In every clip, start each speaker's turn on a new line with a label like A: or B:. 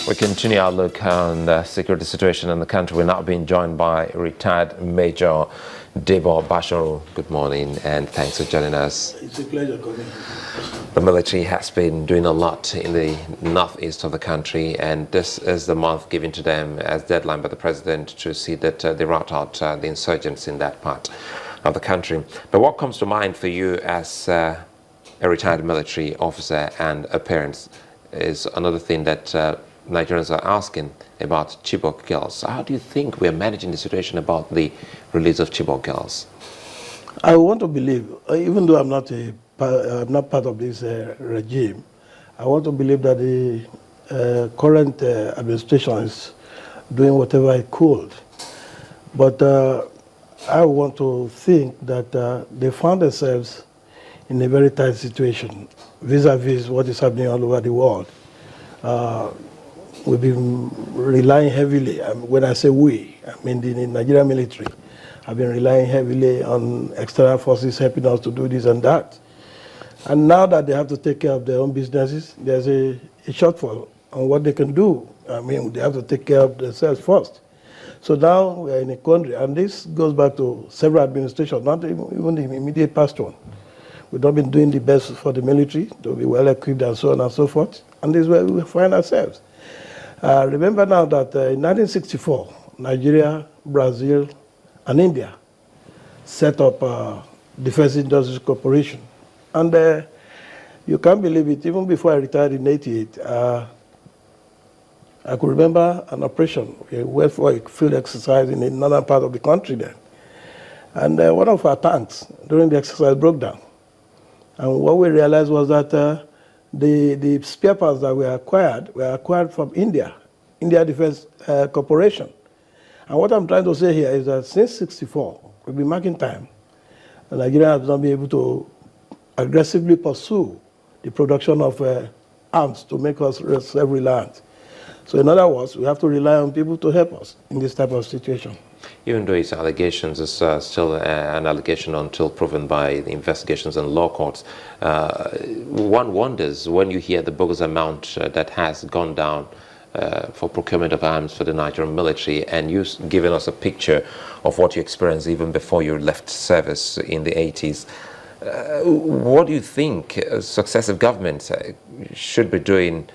A: We continue our look on the security situation in the country. We're now being joined by retired Major Debo Basharu. Good morning and thanks for joining us.
B: It's a pleasure coming.
A: The military has been doing a lot in the northeast of the country, and this is the month given to them as deadline by the president to see that they rout out the insurgents in that part of the country. But what comes to mind for you as a retired military officer and a parent is another thing that Nigerians are asking about Chibok girls. How do you think we are managing the situation about the release of Chibok girls?
B: I want to believe, even though I'm not part of this regime, I want to believe that the current administration is doing whatever it could. But I want to think that they found themselves in a very tight situation vis-a-vis what is happening all over the world. We've been relying heavily, when I say we, I mean the Nigerian military, have been relying heavily on external forces helping us to do this and that. And now that they have to take care of their own businesses, there's a shortfall on what they can do. I mean, they have to take care of themselves first. So now we are in a country, and this goes back to several administrations, not even the immediate past one. We've not been doing the best for the military to be well equipped and so on and so forth. And this is where we find ourselves. Remember now that in 1964, Nigeria, Brazil, and India set up Defense Industries Corporation. And you can't believe it, even before I retired in 88, I could remember an operation. We went for a field exercise in another part of the country then. And one of our tanks during the exercise broke down. And what we realized was that the spare parts that were acquired from India Defense Corporation. And what I'm trying to say here is that since '64, we've been marking time, and Nigeria has not been able to aggressively pursue the production of arms to make us self-reliant. So in other words, we have to rely on people to help us in this type of situation.
A: Even though it's allegations, it's still an allegation until proven by the investigations and law courts. One wonders when you hear the bogus amount that has gone down for procurement of arms for the Nigerian military, and you giving us a picture of what you experienced even before you left service in the 80s. What do you think successive governments should be doing?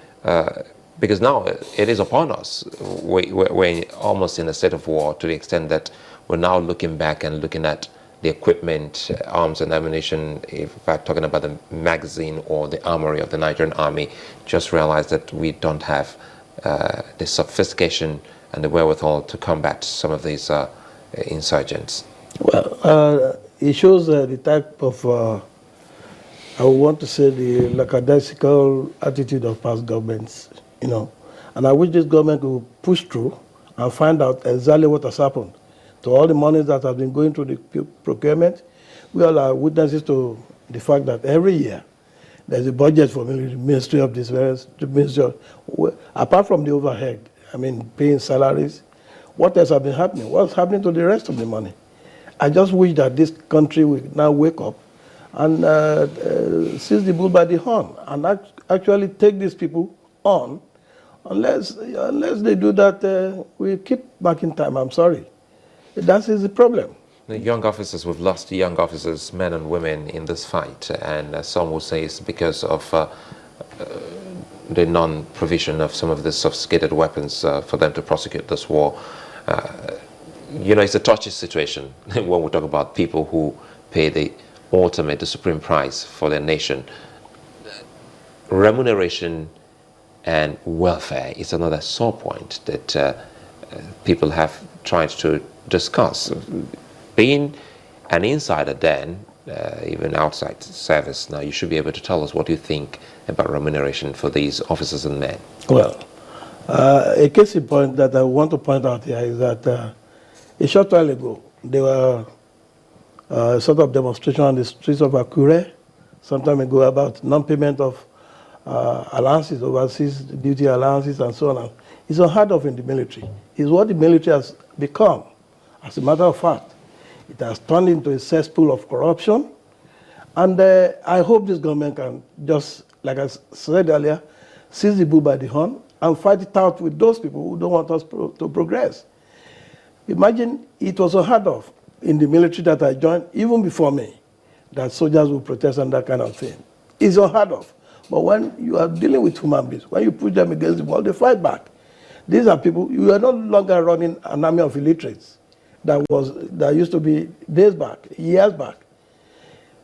A: Because now it is upon us. We're almost in a state of war to the extent that we're now looking back and looking at the equipment, arms and ammunition, if we're talking about the magazine or the armory of the Nigerian army, just realize that we don't have the sophistication and the wherewithal to combat some of these insurgents.
B: Well, it shows the type of, I would want to say, the lackadaisical attitude of past governments. You know, and I wish this government could push through and find out exactly what has happened to all the monies that have been going through the procurement. We all are witnesses to the fact that every year there's a budget for the Ministry of Defense, apart from the overhead, I mean, paying salaries. What else has been happening? What's happening to the rest of the money? I just wish that this country will now wake up and seize the bull by the horn and actually take these people on. Unless they do that, we keep marking time. I'm sorry. That is the problem.
A: The young officers, we've lost young officers, men and women, in this fight. And some will say it's because of the non-provision of some of the sophisticated weapons for them to prosecute this war. You know, it's a touchy situation when we talk about people who pay the ultimate, the supreme price for their nation. Remuneration and welfare is another sore point that people have tried to discuss. Being an insider then, even outside service, now you should be able to tell us what you think about remuneration for these officers and men.
B: Well, a case in point that I want to point out here is that a short while ago, there were a sort of demonstration on the streets of Akure some time ago about non-payment of allowances, overseas duty allowances, and so on. It's unheard of in the military. It's what the military has become. As a matter of fact, it has turned into a cesspool of corruption. And I hope this government can just, like I said earlier, seize the bull by the horn and fight it out with those people who don't want us to progress. Imagine it was unheard of in the military that I joined, even before me, that soldiers would protest and that kind of thing. It's unheard of. But when you are dealing with human beings, when you push them against the wall, they fight back. These are people, you are no longer running an army of illiterates that used to be days back, years back.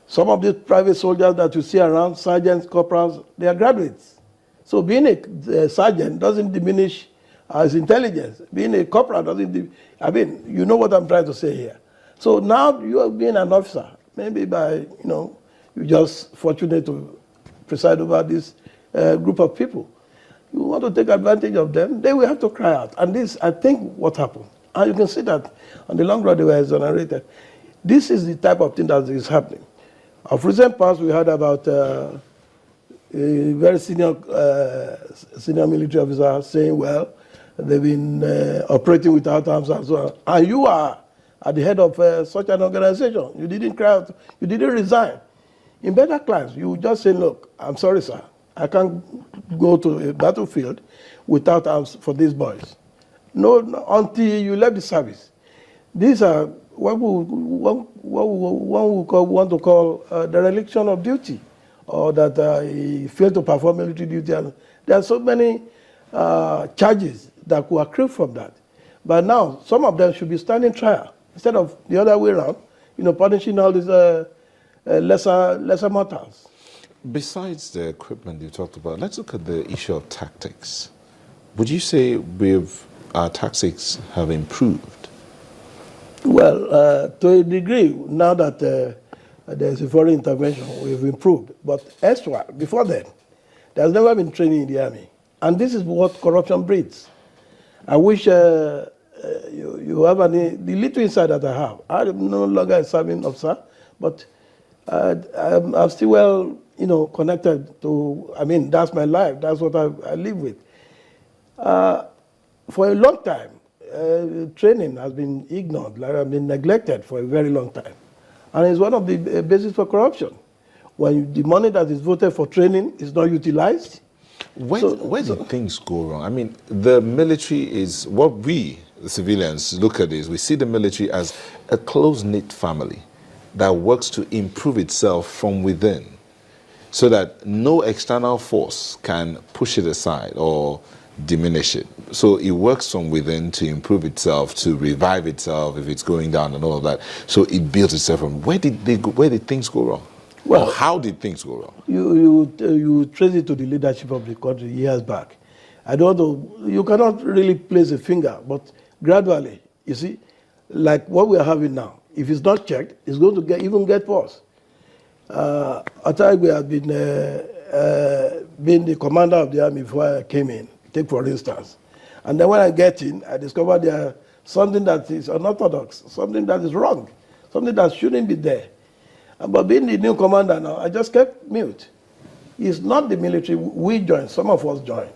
B: Some of these private soldiers that you see around, sergeants, corporals, they are graduates. So being a sergeant doesn't diminish his intelligence. Being a corporal doesn't, you know what I'm trying to say here. So now you are being an officer, maybe by, you're just fortunate to preside over this group of people. You want to take advantage of them, they will have to cry out. And this, I think, what happened. And you can see that on the long run they were exonerated. This is the type of thing that is happening. Of recent past, we heard about a very senior military officer saying, well, they've been operating without arms as well. And you are at the head of such an organization. You didn't cry out, you didn't resign. In better class, you just say, look, I'm sorry, sir. I can't go to a battlefield without arms for these boys. No, until you left the service. These are what one would want to call dereliction of duty, or that he failed to perform military duty. And there are so many charges that could accrue from that. But now, some of them should be standing trial instead of the other way around, punishing all these lesser mortals.
C: Besides the equipment you talked about, let's look at the issue of tactics. Would you say our tactics have improved?
B: Well, to a degree, now that there's a foreign intervention, we've improved. But extra, before then, there's never been training in the army. And this is what corruption breeds. I wish you have the little insight that I have. I'm no longer a serving officer, but I'm still well, connected to, that's my life. That's what I live with. For a long time, training has been ignored, been neglected for a very long time. And it's one of the bases for corruption. When the money that is voted for training is not utilized.
C: Where did things go wrong? The military is, what we, the civilians, look at is, we see the military as a close-knit family that works to improve itself from within, so that no external force can push it aside or diminish it. So it works from within to improve itself, to revive itself if it's going down and all of that. So it builds itself from. Where did things go wrong? Well, or how did things go wrong?
B: You trace it to the leadership of the country years back. You cannot really place a finger, but gradually, you see, like what we are having now, if it's not checked, it's going to even get worse. Atagwe has been the commander of the army before I came in, take for instance. And then when I get in, I discovered there's something that is unorthodox, something that is wrong, something that shouldn't be there. But being the new commander now, I just kept mute. It's not the military we joined, some of us joined.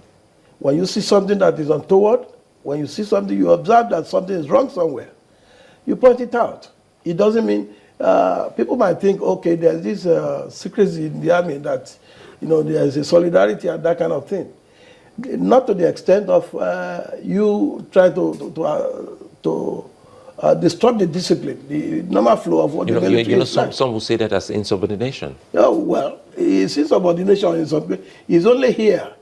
B: When you see something that is untoward, when you see something, you observe that something is wrong somewhere, you point it out. It doesn't mean, people might think, okay, there's this secrecy in the army that, there's a solidarity and that kind of thing. Not to the extent of you try to disrupt the discipline, the normal flow of what the military is like.
A: Some will say that as insubordination.
B: Oh, well, it's insubordination. It's only here.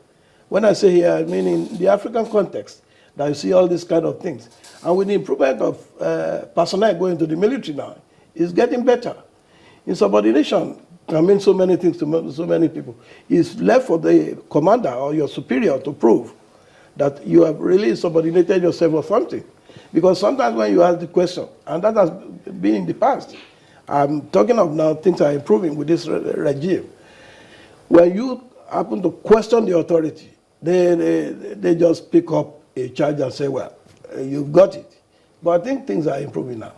B: When I say here, I mean in the African context that you see all these kind of things. And with the improvement of personnel going to the military now, it's getting better. Insubordination can mean so many things to so many people. It's left for the commander or your superior to prove that you have really subordinated yourself or something. Because sometimes when you ask the question, and that has been in the past, I'm talking of now things are improving with this regime. When you happen to question the authority, they just pick up a charge and say, well, you've got it. But I think things are improving now.